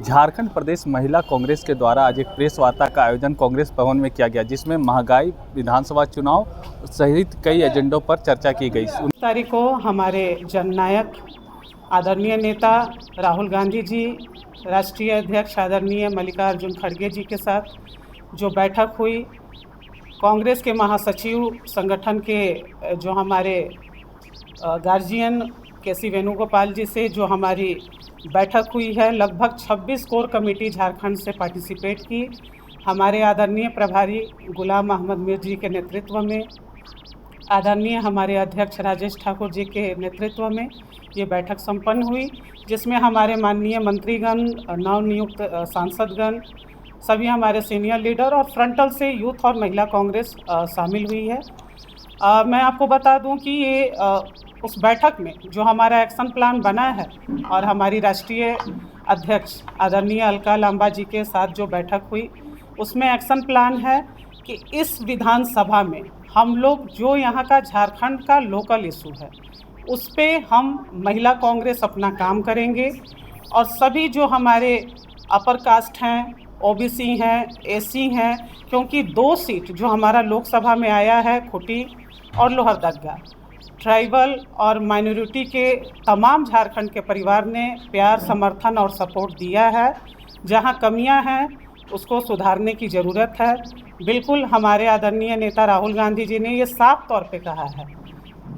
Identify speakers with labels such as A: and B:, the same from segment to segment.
A: झारखंड प्रदेश महिला कांग्रेस के द्वारा आज एक प्रेस वार्ता का आयोजन कांग्रेस भवन में किया गया, जिसमें महंगाई, विधानसभा चुनाव सहित कई एजेंडों पर चर्चा की गई।
B: तारीख को हमारे जननायक आदरणीय नेता राहुल गांधी जी, राष्ट्रीय अध्यक्ष आदरणीय मल्लिकार्जुन खड़गे जी के साथ जो बैठक हुई, कांग्रेस के महासचिव संगठन के जो हमारे गार्जियन के.सी. वेणुगोपाल जी से जो हमारी बैठक हुई है, लगभग 26 कोर कमेटी झारखंड से पार्टिसिपेट की। हमारे आदरणीय प्रभारी गुलाम अहमद मीर जी के नेतृत्व में, आदरणीय हमारे अध्यक्ष राजेश ठाकुर जी के नेतृत्व में ये बैठक संपन्न हुई, जिसमें हमारे माननीय मंत्रीगण, नवनियुक्त सांसदगण, सभी हमारे सीनियर लीडर और फ्रंटल से यूथ और महिला कांग्रेस शामिल हुई है। मैं आपको बता दूं कि ये उस बैठक में जो हमारा एक्शन प्लान बना है और हमारी राष्ट्रीय अध्यक्ष आदरणीय अलका लांबा जी के साथ जो बैठक हुई, उसमें एक्शन प्लान है कि इस विधानसभा में हम लोग जो यहाँ का झारखंड का लोकल इशू है उस पे हम महिला कांग्रेस अपना काम करेंगे और सभी जो हमारे अपर कास्ट हैं, ओबीसी हैं, एससी हैं, क्योंकि 2 सीट जो हमारा लोकसभा में आया है, खूंटी और लोहरदगा, ट्राइबल और माइनॉरिटी के तमाम झारखंड के परिवार ने प्यार, समर्थन और सपोर्ट दिया है। जहां कमियां हैं उसको सुधारने की ज़रूरत है। बिल्कुल हमारे आदरणीय नेता राहुल गांधी जी ने ये साफ तौर पे कहा है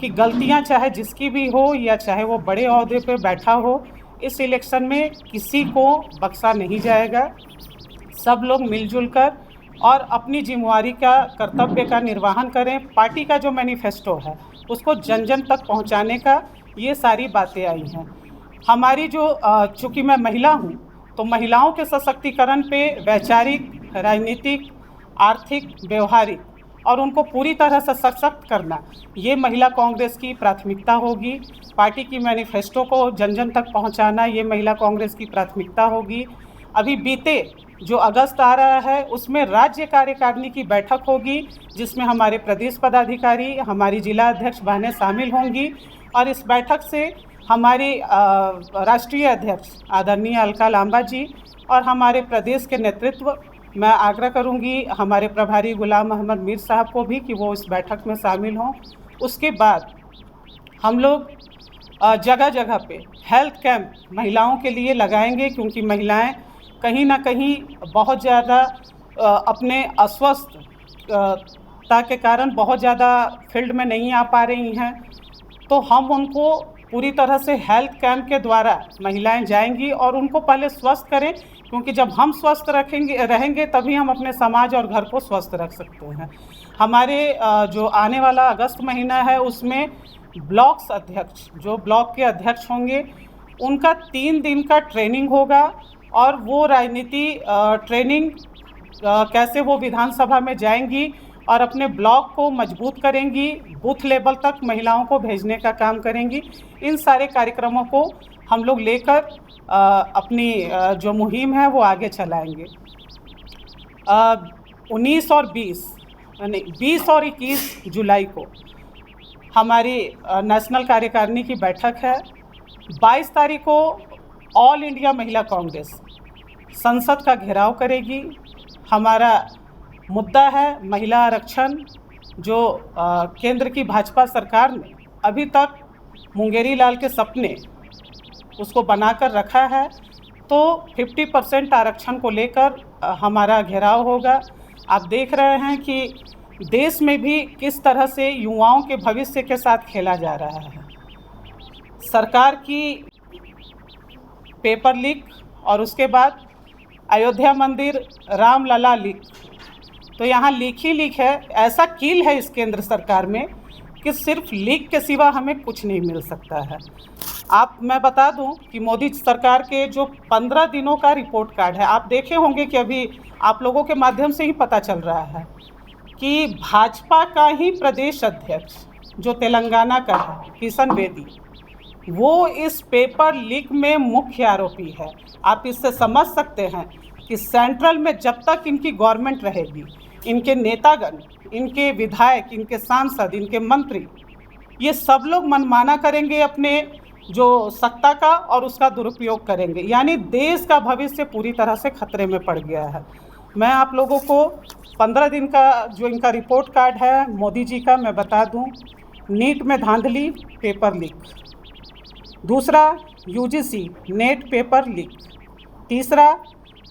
B: कि गलतियां चाहे जिसकी भी हो या चाहे वो बड़े ओहदे पे बैठा हो, इस इलेक्शन में किसी को बख्शा नहीं जाएगा। सब लोग मिलजुल कर और अपनी जिम्मेवारी का, कर्तव्य का निर्वहन करें। पार्टी का जो मैनिफेस्टो है उसको जन जन तक पहुंचाने का ये सारी बातें आई हैं। हमारी जो चूँकि मैं महिला हूं, तो महिलाओं के सशक्तिकरण पे वैचारिक, राजनीतिक, आर्थिक, व्यवहारिक और उनको पूरी तरह से सशक्त करना, ये महिला कांग्रेस की प्राथमिकता होगी। पार्टी की मैनिफेस्टो को जन जन तक पहुंचाना, ये महिला कांग्रेस की प्राथमिकता होगी। अभी बीते जो अगस्त आ रहा है उसमें राज्य कार्यकारिणी की बैठक होगी, जिसमें हमारे प्रदेश पदाधिकारी, हमारी जिला अध्यक्ष बहनें शामिल होंगी और इस बैठक से हमारी राष्ट्रीय अध्यक्ष आदरणीय अलका लांबा जी और हमारे प्रदेश के नेतृत्व, मैं आग्रह करूंगी हमारे प्रभारी गुलाम अहमद मीर साहब को भी कि वो इस बैठक में शामिल हों। उसके बाद हम लोग जगह जगह पे हेल्थ कैंप महिलाओं के लिए लगाएंगे, क्योंकि महिलाएं कहीं ना कहीं बहुत ज़्यादा अपने अस्वस्थता के कारण बहुत ज़्यादा फील्ड में नहीं आ पा रही हैं। तो हम उनको पूरी तरह से हेल्थ कैंप के द्वारा महिलाएं जाएंगी और उनको पहले स्वस्थ करें, क्योंकि जब हम स्वस्थ रहेंगे तभी हम अपने समाज और घर को स्वस्थ रख सकते हैं। हमारे जो आने वाला अगस्त महीना है उसमें ब्लॉक्स अध्यक्ष, जो ब्लॉक के अध्यक्ष होंगे, उनका 3 दिन का ट्रेनिंग होगा और वो राजनीति ट्रेनिंग कैसे वो विधानसभा में जाएंगी और अपने ब्लॉक को मजबूत करेंगी, बूथ लेवल तक महिलाओं को भेजने का काम करेंगी। इन सारे कार्यक्रमों को हम लोग लेकर अपनी जो मुहिम है वो आगे चलाएंगे। 19 और 20 और 21 जुलाई को हमारी नेशनल कार्यकारिणी की बैठक है। 22 तारीख को ऑल इंडिया महिला कांग्रेस संसद का घेराव करेगी। हमारा मुद्दा है महिला आरक्षण, जो केंद्र की भाजपा सरकार ने अभी तक मुंगेरी लाल के सपने उसको बनाकर रखा है। तो 50% आरक्षण को लेकर हमारा घेराव होगा। आप देख रहे हैं कि देश में भी किस तरह से युवाओं के भविष्य के साथ खेला जा रहा है। सरकार की पेपर लीक और उसके बाद अयोध्या मंदिर रामलला लीक, तो यहाँ लीक ही लीक है। ऐसा कील है इस केंद्र सरकार में कि सिर्फ लीक के सिवा हमें कुछ नहीं मिल सकता है। मैं बता दूं कि मोदी सरकार के जो 15 दिनों का रिपोर्ट कार्ड है, आप देखे होंगे कि अभी आप लोगों के माध्यम से ही पता चल रहा है कि भाजपा का ही प्रदेश अध्यक्ष जो तेलंगाना का है, किशन बेदी, वो इस पेपर लीक में मुख्य आरोपी है। आप इससे समझ सकते हैं कि सेंट्रल में जब तक इनकी गवर्नमेंट रहेगी, इनके नेतागण, इनके विधायक, इनके सांसद, इनके मंत्री, ये सब लोग मनमाना करेंगे, अपने जो सत्ता का और उसका दुरुपयोग करेंगे, यानी देश का भविष्य पूरी तरह से खतरे में पड़ गया है। मैं आप लोगों को 15 दिन का जो इनका रिपोर्ट कार्ड है मोदी जी का, मैं बता दूं। नीट में धांधली, पेपर लीक। दूसरा, यूजीसी नेट पेपर लीक। तीसरा,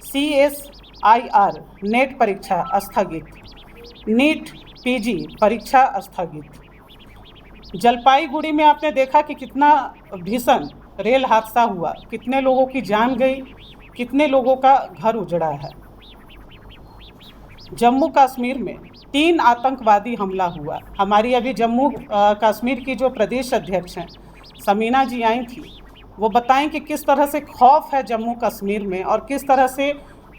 B: CSIR नेट परीक्षा स्थगित। नीट पीजी परीक्षा स्थगित। जलपाईगुड़ी में आपने देखा कि कितना भीषण रेल हादसा हुआ, कितने लोगों की जान गई, कितने लोगों का घर उजड़ा है। जम्मू कश्मीर में 3 आतंकवादी हमला हुआ। हमारी अभी जम्मू कश्मीर की जो प्रदेश अध्यक्ष हैं समीना जी आई थी, वो बताएं कि किस तरह से खौफ है जम्मू कश्मीर में और किस तरह से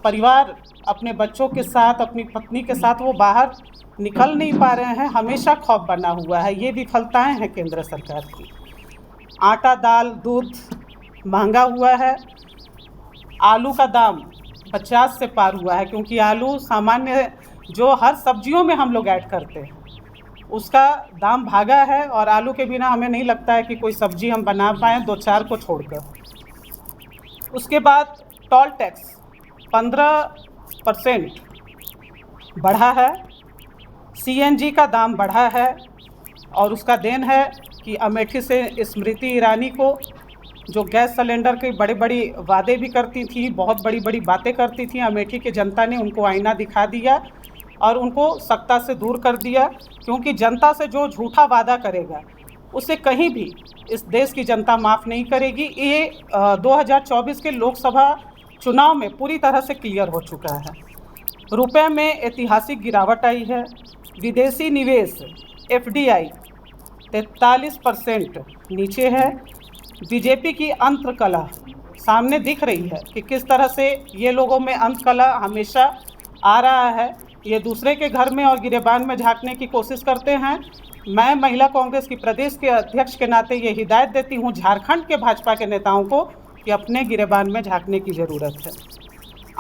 B: परिवार अपने बच्चों के साथ, अपनी पत्नी के साथ वो बाहर निकल नहीं पा रहे हैं, हमेशा खौफ बना हुआ है। ये विफलताएं हैं केंद्र सरकार की। आटा, दाल, दूध महंगा हुआ है। आलू का दाम 50 से पार हुआ है, क्योंकि आलू सामान्य जो हर सब्जियों में हम लोग ऐड करते हैं उसका दाम भागा है, और आलू के बिना हमें नहीं लगता है कि कोई सब्जी हम बना पाएँ 2-4 को छोड़कर। उसके बाद टोल टैक्स 15% बढ़ा है। CNG का दाम बढ़ा है, और उसका देन है कि अमेठी से स्मृति ईरानी को, जो गैस सिलेंडर के बड़े बड़ी वादे भी करती थी, बहुत बड़ी बड़ी बातें करती थी, अमेठी की जनता ने उनको आईना दिखा दिया और उनको सत्ता से दूर कर दिया। क्योंकि जनता से जो झूठा वादा करेगा उसे कहीं भी इस देश की जनता माफ़ नहीं करेगी। ये 2024 के लोकसभा चुनाव में पूरी तरह से क्लियर हो चुका है। रुपए में ऐतिहासिक गिरावट आई है। विदेशी निवेश FDI 43% नीचे है। बीजेपी की अंत कला सामने दिख रही है कि किस तरह से ये लोगों में अंत कला हमेशा आ रहा है। ये दूसरे के घर में और गिरेबान में झांकने की कोशिश करते हैं। मैं महिला कांग्रेस की प्रदेश के अध्यक्ष के नाते ये हिदायत देती हूँ झारखंड के भाजपा के नेताओं को कि अपने गिरेबान में झांकने की ज़रूरत है।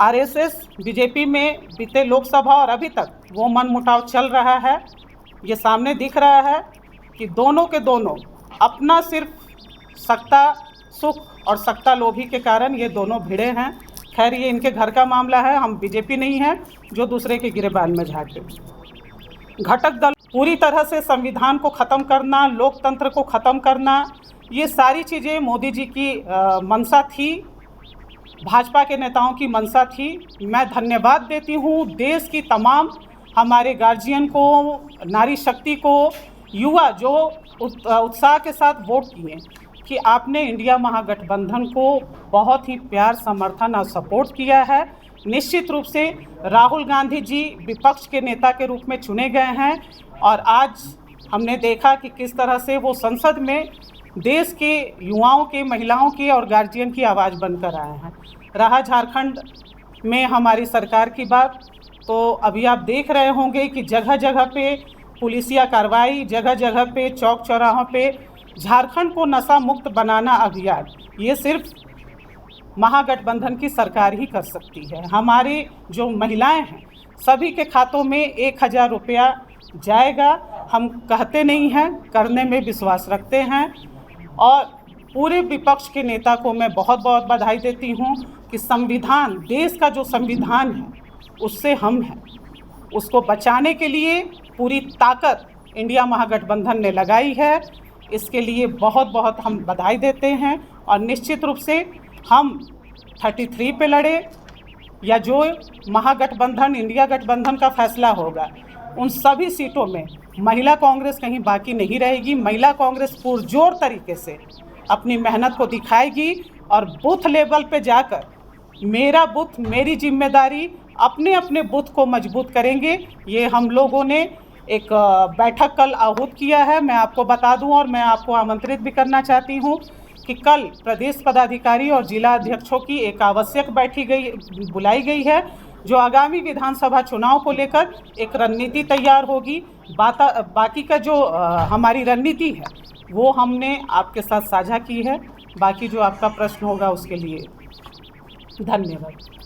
B: RSS बीजेपी में बीते लोकसभा और अभी तक वो मनमुटाव चल रहा है। ये सामने दिख रहा है कि दोनों के दोनों अपना सिर्फ सत्ता सुख और सत्ता लोभी के कारण ये दोनों भिड़े हैं। खैर, ये इनके घर का मामला है, हम बीजेपी नहीं है जो दूसरे के गिरेबान में झांके। घटक दल पूरी तरह से संविधान को ख़त्म करना, लोकतंत्र को ख़त्म करना, ये सारी चीज़ें मोदी जी की मंशा थी, भाजपा के नेताओं की मंशा थी। मैं धन्यवाद देती हूँ देश की तमाम हमारे गार्जियन को, नारी शक्ति को, युवा जो उत्साह के साथ वोट किए कि आपने इंडिया महागठबंधन को बहुत ही प्यार, समर्थन और सपोर्ट किया है। निश्चित रूप से राहुल गांधी जी विपक्ष के नेता के रूप में चुने गए हैं, और आज हमने देखा कि किस तरह से वो संसद में देश के युवाओं के, महिलाओं की और गार्जियन की आवाज़ बनकर आए हैं। रहा झारखंड में हमारी सरकार की बात, तो अभी आप देख रहे होंगे कि जगह जगह पे पुलिसिया कार्रवाई, जगह जगह पे चौक चौराहों पे झारखंड को नशा मुक्त बनाना अभियान, ये सिर्फ महागठबंधन की सरकार ही कर सकती है। हमारी जो महिलाएं हैं सभी के खातों में 1000 रुपया जाएगा। हम कहते नहीं हैं, करने में विश्वास रखते हैं। और पूरे विपक्ष के नेता को मैं बहुत बहुत बधाई देती हूं कि संविधान, देश का जो संविधान है उससे हम हैं, उसको बचाने के लिए पूरी ताकत इंडिया महागठबंधन ने लगाई है। इसके लिए बहुत बहुत हम बधाई देते हैं, और निश्चित रूप से हम 33 पे लड़े या जो महागठबंधन, इंडिया गठबंधन का फैसला होगा, उन सभी सीटों में महिला कांग्रेस कहीं बाकी नहीं रहेगी। महिला कांग्रेस पुरजोर तरीके से अपनी मेहनत को दिखाएगी और बूथ लेवल पे जाकर मेरा बूथ मेरी जिम्मेदारी, अपने अपने बूथ को मजबूत करेंगे। ये हम लोगों ने एक बैठक कल आहूत किया है, मैं आपको बता दूं, और मैं आपको आमंत्रित भी करना चाहती हूं कि कल प्रदेश पदाधिकारी और जिला अध्यक्षों की एक आवश्यक बुलाई गई है, जो आगामी विधानसभा चुनाव को लेकर एक रणनीति तैयार होगी। बाकी का जो हमारी रणनीति है वो हमने आपके साथ साझा की है। बाकी जो आपका प्रश्न होगा उसके लिए धन्यवाद।